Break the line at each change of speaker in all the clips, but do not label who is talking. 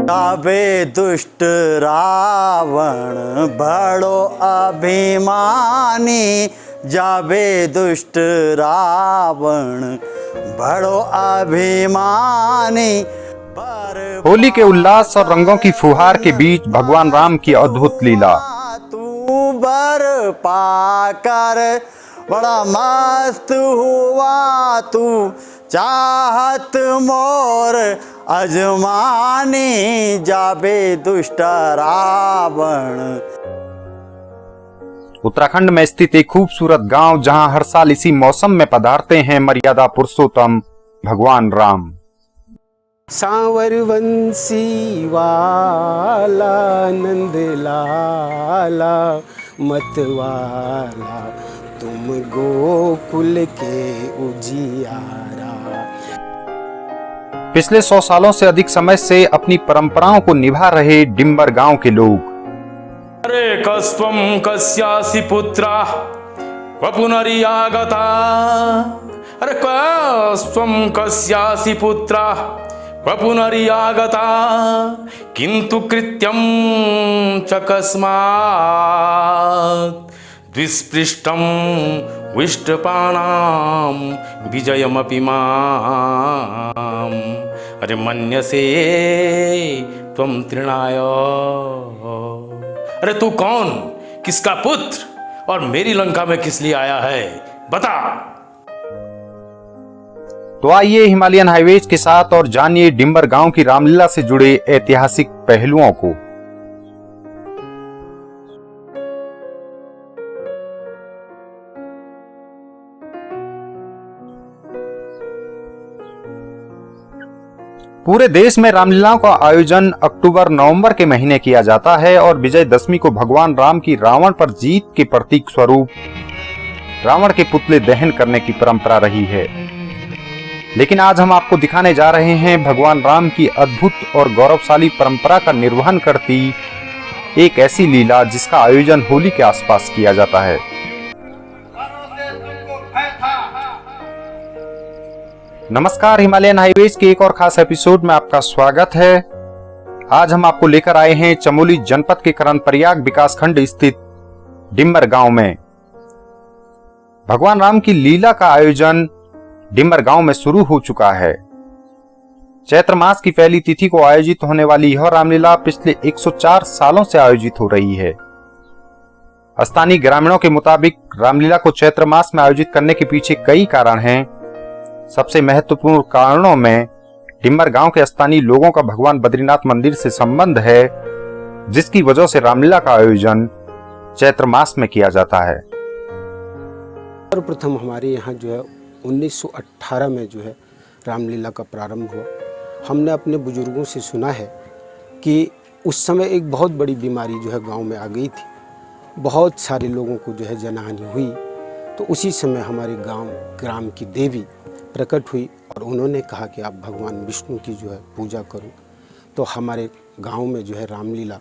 जाबे दुष्ट रावण बड़ो अभिमानी, जाबे दुष्ट रावण बड़ो अभिमानी।
होली के उल्लास और रंगों की फुहार के बीच भगवान राम की अद्भुत लीला।
तू बर पाकर बड़ा मस्त हुआ, तू चाहत मोर अजमानी, जाबे दुष्ट रावण।
उत्तराखंड में स्थित एक खूबसूरत गांव जहां हर साल इसी मौसम में पधारते हैं मर्यादा पुरुषोत्तम भगवान राम।
सांवर वंशी वाला नंद लाला मतवाला, तुम गोकुल के उजियारा।
पिछले 100 सालों से अधिक समय से अपनी परंपराओं को निभा रहे डिम्बर गांव के लोग।
अरे कस्त्वं कस्यासि पुत्रा क्व पुनरियागता, अरे कस्त्वं कस्यासि पुत्रा क्व पुनरियागता, किन्तु कृत्यं च कस्मात् द्विस्पृष्टं विष्टपाणां विजयमपि माम्, अरे मन्यसे त्वं तृणाय। अरे तू कौन, किसका पुत्र और मेरी लंका में किस लिए आया है, बता।
तो आइए हिमालयन हाईवेज के साथ और जानिए डिम्बर गांव की रामलीला से जुड़े ऐतिहासिक पहलुओं को। पूरे देश में रामलीलाओं का आयोजन अक्टूबर-नवंबर के महीने किया जाता है और विजयदशमी को भगवान राम की रावण पर जीत के प्रतीक स्वरूप रावण के पुतले दहन करने की परंपरा रही है। लेकिन आज हम आपको दिखाने जा रहे हैं भगवान राम की अद्भुत और गौरवशाली परंपरा का निर्वहन करती एक ऐसी लीला जिसका आयोजन होली के आसपास किया जाता है। नमस्कार, हिमालयन हाईवेज के एक और खास एपिसोड में आपका स्वागत है। आज हम आपको लेकर आए हैं चमोली जनपद के कर्णप्रयाग विकासखंड स्थित डिम्बर गांव में। भगवान राम की लीला का आयोजन डिम्बर गांव में शुरू हो चुका है। चैत्र मास की पहली तिथि को आयोजित होने वाली यह रामलीला पिछले 104 सालों से आयोजित हो रही है। स्थानीय ग्रामीणों के मुताबिक रामलीला को चैत्र मास में आयोजित करने के पीछे कई कारण हैं। सबसे महत्वपूर्ण कारणों में डिम्बर गांव के स्थानीय लोगों का भगवान बद्रीनाथ मंदिर से संबंध है, जिसकी वजह से रामलीला का आयोजन चैत्र मास में किया जाता है।
सर्वप्रथम हमारे यहाँ जो है 1918 में जो है रामलीला का प्रारंभ हुआ। हमने अपने बुजुर्गों से सुना है कि उस समय एक बहुत बड़ी बीमारी जो है गांव में आ गई थी, बहुत सारे लोगों को जो है जनहानि हुई। तो उसी समय हमारे ग्राम की देवी प्रकट हुई और उन्होंने कहा कि आप भगवान विष्णु की जो है पूजा करो। तो हमारे गांव में जो है रामलीला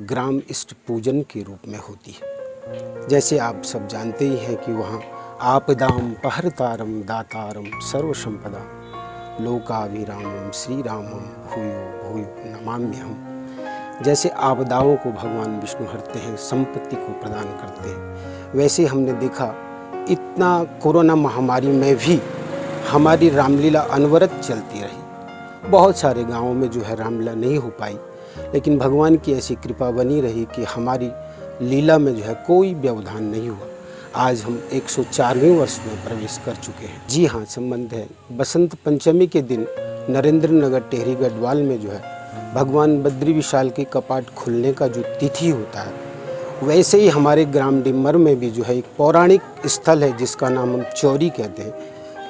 ग्राम इष्ट पूजन के रूप में होती है। जैसे आप सब जानते ही हैं कि वहाँ आपदाम पहरतारम दातारम सर्वसंपदा लोकाभिरामम श्री रामम भूयो भूयो नमाम्यहम। जैसे आपदाओं को भगवान विष्णु हरते हैं, संपत्ति को प्रदान करते हैं, वैसे हमने देखा इतना कोरोना महामारी में भी हमारी रामलीला अनवरत चलती रही। बहुत सारे गांवों में जो है रामलीला नहीं हो पाई, लेकिन भगवान की ऐसी कृपा बनी रही कि हमारी लीला में जो है कोई व्यवधान नहीं हुआ। आज हम 104वें वर्ष में प्रवेश कर चुके हैं। जी हाँ, संबंध है बसंत पंचमी के दिन नरेंद्र नगर टेहरी गढ़वाल में जो है भगवान बद्री विशाल के कपाट खुलने का जो तिथि होता है, वैसे ही हमारे ग्राम डिम्बर में भी जो है एक पौराणिक स्थल है जिसका नाम हम चौरी कहते हैं।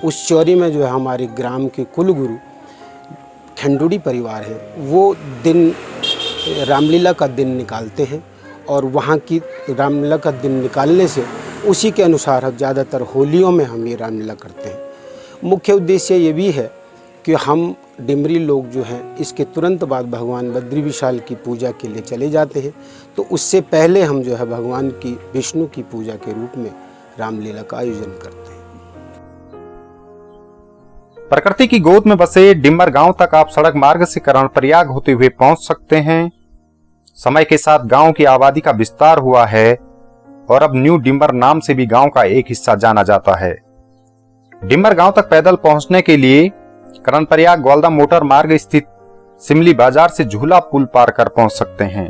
उस चौरी में जो है हमारे ग्राम के कुलगुरु खंडूड़ी परिवार है, वो दिन रामलीला का दिन निकालते हैं और वहाँ की रामलीला का दिन निकालने से उसी के अनुसार ज़्यादातर होलियों में हम ये रामलीला करते हैं। मुख्य उद्देश्य ये भी है कि हम डिमरी लोग जो हैं इसके तुरंत बाद भगवान बद्री विशाल की पूजा के लिए चले जाते हैं। तो उससे पहले हम जो है भगवान की विष्णु की पूजा के रूप में रामलीला का आयोजन करते हैं।
प्रकृति की गोद में बसे डिम्बर गांव तक आप सड़क मार्ग से कर्णप्रयाग होते हुए पहुंच सकते हैं। समय के साथ गांव की आबादी का विस्तार हुआ है और अब न्यू डिम्बर नाम से भी गांव का एक हिस्सा जाना जाता है। डिम्बर गांव तक पैदल पहुंचने के लिए कर्णप्रयाग ग्वालदा मोटर मार्ग स्थित सिमली बाजार से झूला पुल पार कर पहुंच सकते हैं।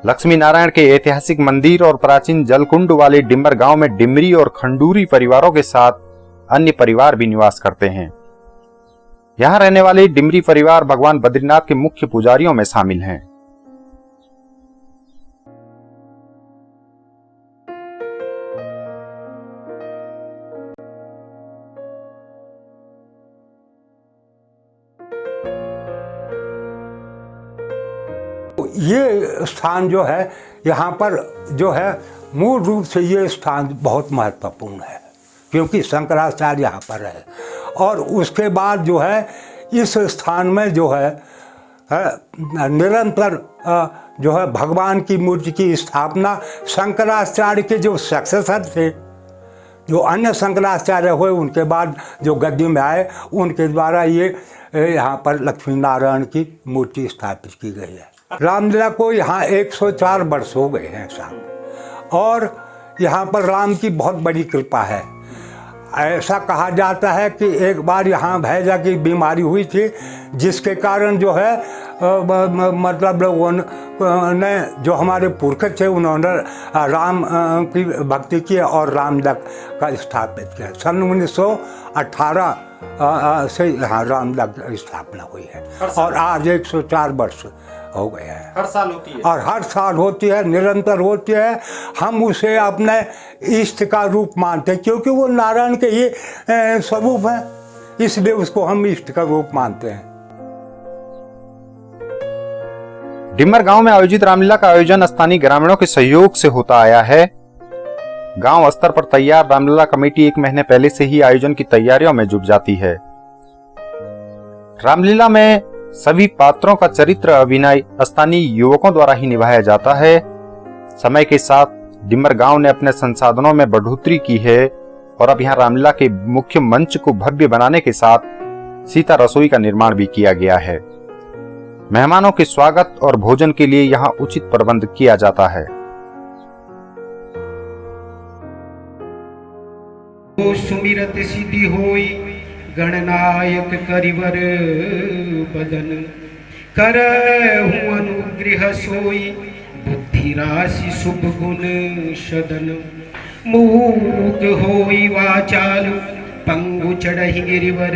लक्ष्मी नारायण के ऐतिहासिक मंदिर और प्राचीन जलकुंड वाले डिम्बर गांव में डिमरी और खंडूरी परिवारों के साथ अन्य परिवार भी निवास करते हैं। यहां रहने वाले डिमरी परिवार भगवान बद्रीनाथ के मुख्य पुजारियों में शामिल हैं।
ये स्थान जो है यहाँ पर जो है मूल रूप से ये स्थान बहुत महत्वपूर्ण है, क्योंकि शंकराचार्य यहाँ पर है। और उसके बाद जो है इस स्थान में जो है निरंतर जो है भगवान की मूर्ति की स्थापना शंकराचार्य के जो सक्सेसर थे, जो अन्य शंकराचार्य हुए उनके बाद जो गद्दी में आए, उनके द्वारा ये यहाँ पर लक्ष्मी नारायण की मूर्ति स्थापित की गई है। रामलीला को यहाँ 104 वर्ष हो गए हैं साहब, और यहाँ पर राम की बहुत बड़ी कृपा है। ऐसा कहा जाता है कि एक बार यहाँ भैजा की बीमारी हुई थी, जिसके कारण जो है मतलब लोगों ने, जो हमारे पुरख थे, उन्होंने राम की भक्ति की और रामलीला का स्थापित किया। सन 1918 से यहाँ रामलीला की स्थापना हुई है और आज 104 वर्ष हो गया है।
हर साल होती है
और हर साल होती है, निरंतर होती है। हम उसे अपने इष्ट का रूप मानते हैं, क्योंकि वो नारायण के ही स्वरूप है, इसलिए उसको हम इष्ट का रूप मानते हैं।
डिम्बर गांव में आयोजित रामलीला का आयोजन स्थानीय ग्रामीणों के सहयोग से होता आया है। गांव स्तर पर तैयार रामलीला कमेटी 1 महीने पहले से ही आयोजन की तैयारियों में जुट जाती है। रामलीला में सभी पात्रों का चरित्र अभिनय स्थानीय युवकों द्वारा ही निभाया जाता है। समय के साथ डिम्बर गांव ने अपने संसाधनों में बढ़ोतरी की है और अब यहां रामलीला के मुख्य मंच को भव्य बनाने के साथ सीता रसोई का निर्माण भी किया गया है। मेहमानों के स्वागत और भोजन के लिए यहां उचित प्रबंध किया जाता है।
सुमिरत सिद्धि होई गणनायक करिवर बदन, करहु अनुग्रह सोई बुद्धि राशि शुभ गुण सदन। मूक होई वाचाल पंगु चढ़हि गिरिवर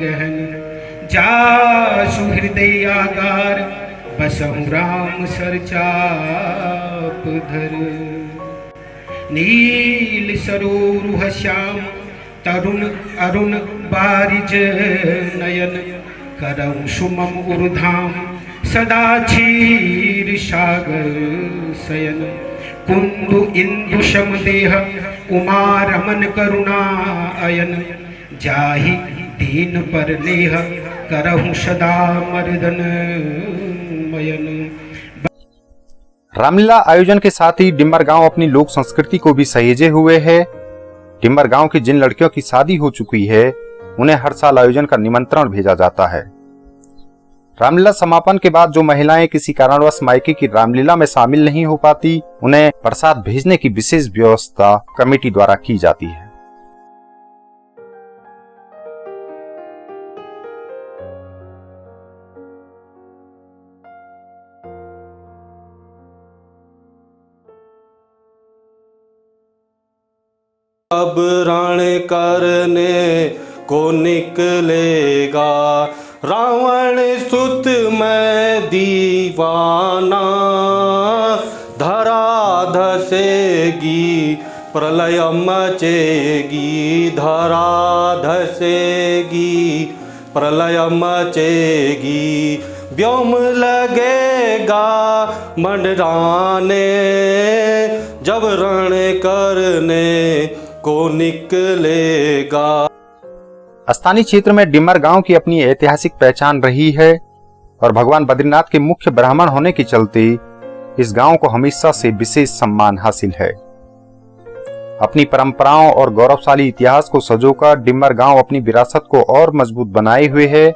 गहन, जासु हृदय आगार बसहु राम सर चाप धर। नील सरोरुह श्याम तरुण अरुण बारिज नयन, करऊ सुमम उर्धाम सदा क्षीर सागर शयन। कुंदु इंदु शम देह उमा रमन करुणा अयन, जाहि दीन पर नेह करहु सदा मर्दन मयन।
रामलीला आयोजन के साथ ही डिम्बर गांव अपनी लोक संस्कृति को भी सहेजे हुए है। डिम्बर गांव की जिन लड़कियों की शादी हो चुकी है, उन्हें हर साल आयोजन का निमंत्रण भेजा जाता है। रामलीला समापन के बाद जो महिलाएं किसी कारणवश मायके की रामलीला में शामिल नहीं हो पाती, उन्हें प्रसाद भेजने की विशेष व्यवस्था कमेटी द्वारा की जाती है।
अब रण करने को निकलेगा रावण सुत में दीवाना। धरा धसेगी प्रलय मचेगी, धरा धसेगी प्रलय मचेगी। व्योम लगेगा मंडराने जब रण करने को निकलेगा।
स्थानीय क्षेत्र में डिम्बर गांव की अपनी ऐतिहासिक पहचान रही है और भगवान बद्रीनाथ के मुख्य ब्राह्मण होने के चलते इस गांव को हमेशा से विशेष सम्मान हासिल है। अपनी परंपराओं और गौरवशाली इतिहास को सजोकर डिम्मर गांव अपनी विरासत को और मजबूत बनाए हुए है।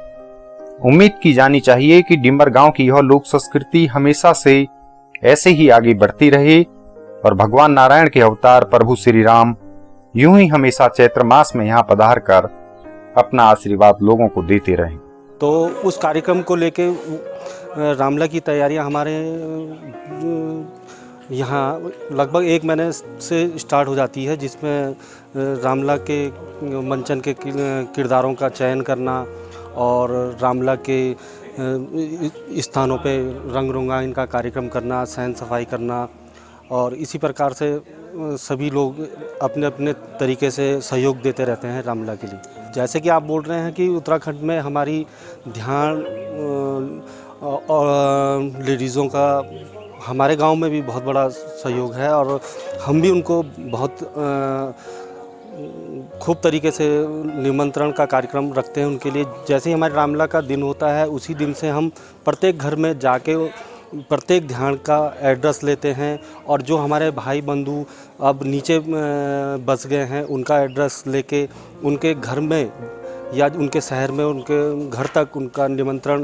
उम्मीद की जानी चाहिए कि डिम्मर गांव की यह लोक संस्कृति हमेशा से ऐसे ही आगे बढ़ती रहे और भगवान नारायण के अवतार प्रभु श्री राम यूं ही हमेशा चैत्र मास में यहाँ पधार कर अपना आशीर्वाद लोगों को देते रहें।
तो उस कार्यक्रम को लेके रामला की तैयारियां हमारे यहाँ लगभग 1 महीने से स्टार्ट हो जाती है, जिसमें रामला के मंचन के किरदारों का चयन करना और रामला के स्थानों पे रंग रोगान का कार्यक्रम करना, सहन सफाई करना, और इसी प्रकार से सभी लोग अपने अपने तरीके से सहयोग देते रहते हैं रामला के लिए। जैसे कि आप बोल रहे हैं कि उत्तराखंड में हमारी ध्यान और लेडीज़ों का हमारे गांव में भी बहुत बड़ा सहयोग है, और हम भी उनको बहुत खूब तरीके से निमंत्रण का कार्यक्रम रखते हैं उनके लिए। जैसे ही हमारे रामला का दिन होता है, उसी दिन से हम प्रत्येक घर में जाके प्रत्येक ध्यान का एड्रेस लेते हैं, और जो हमारे भाई बंधु अब नीचे बस गए हैं उनका एड्रेस लेके उनके घर में या उनके शहर में उनके घर तक उनका निमंत्रण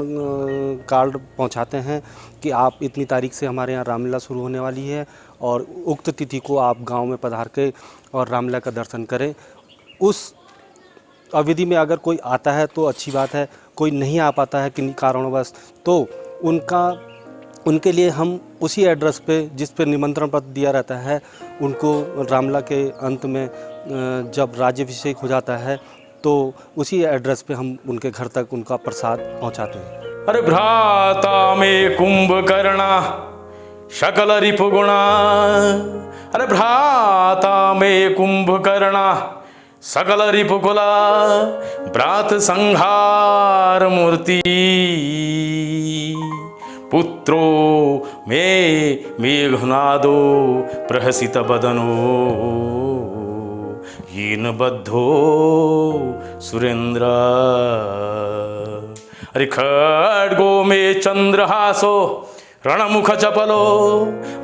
कार्ड पहुंचाते हैं कि आप इतनी तारीख से हमारे यहाँ रामलीला शुरू होने वाली है और उक्त तिथि को आप गांव में पधार के और रामलीला का दर्शन करें। उस अवधि में अगर कोई आता है तो अच्छी बात है, कोई नहीं आ पाता है किन्हीं कारणवश तो उनके लिए हम उसी एड्रेस पे जिस पे निमंत्रण पत्र दिया रहता है उनको रामलीला के अंत में जब राज्याभिषेक हो जाता है तो उसी एड्रेस पे हम उनके घर तक उनका प्रसाद पहुंचाते हैं।
अरे भ्राता में कुंभकर्णा सकल रिपुगुणा, अरे भ्राता में कुंभकर्णा सकल रिपुकुला, भ्रात संहार मूर्ति पुत्रो मे मेघनादो प्रहसित बदनो, येन बद्धो सुरेंद्र। अरे खड्गो में चंद्रहासो रणमुख चपलो,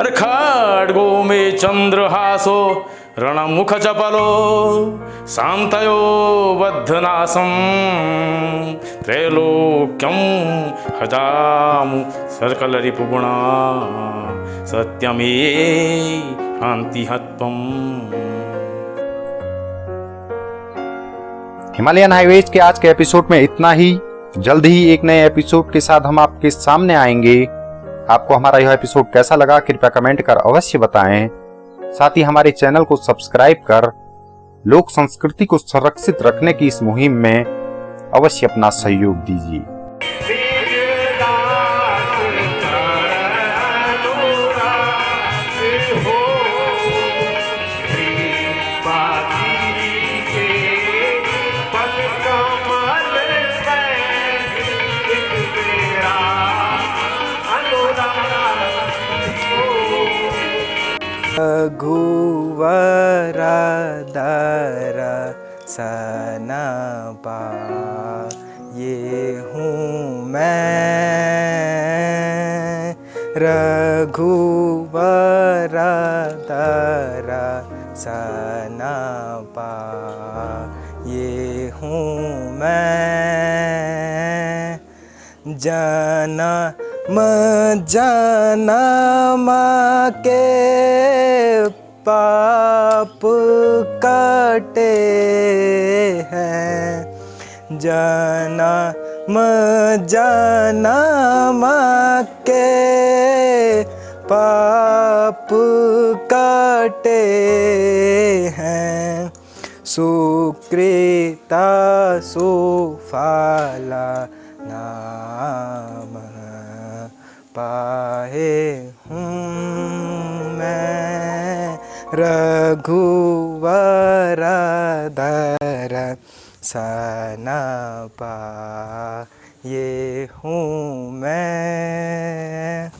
अरे खड्गो में चंद्रहासो रणमुख चपलो, शांतयो बद्धनासं त्रैलोक्यं हजामु सकल रिपुगुणा, सत्यमे शांतिहत्वम्।
हिमालयन हाईवेज के आज के एपिसोड में इतना ही। जल्द ही एक नए एपिसोड के साथ हम आपके सामने आएंगे। आपको हमारा यह एपिसोड कैसा लगा कृपया कमेंट कर अवश्य बताएं। साथ ही हमारे चैनल को सब्सक्राइब कर लोक संस्कृति को संरक्षित रखने की इस मुहिम में अवश्य अपना सहयोग दीजिए।
रघुवरदार सना पा ये हूँ मैं, रघुवरदार सना पा ये हूँ मैं, जन्म जन्म के पाप कटे हैं, जन्म जन्म के पाप कटे हैं, सुकृता सुफला नाम पाए हूँ मैं, रघुवरदार सना पा ये हूँ मैं।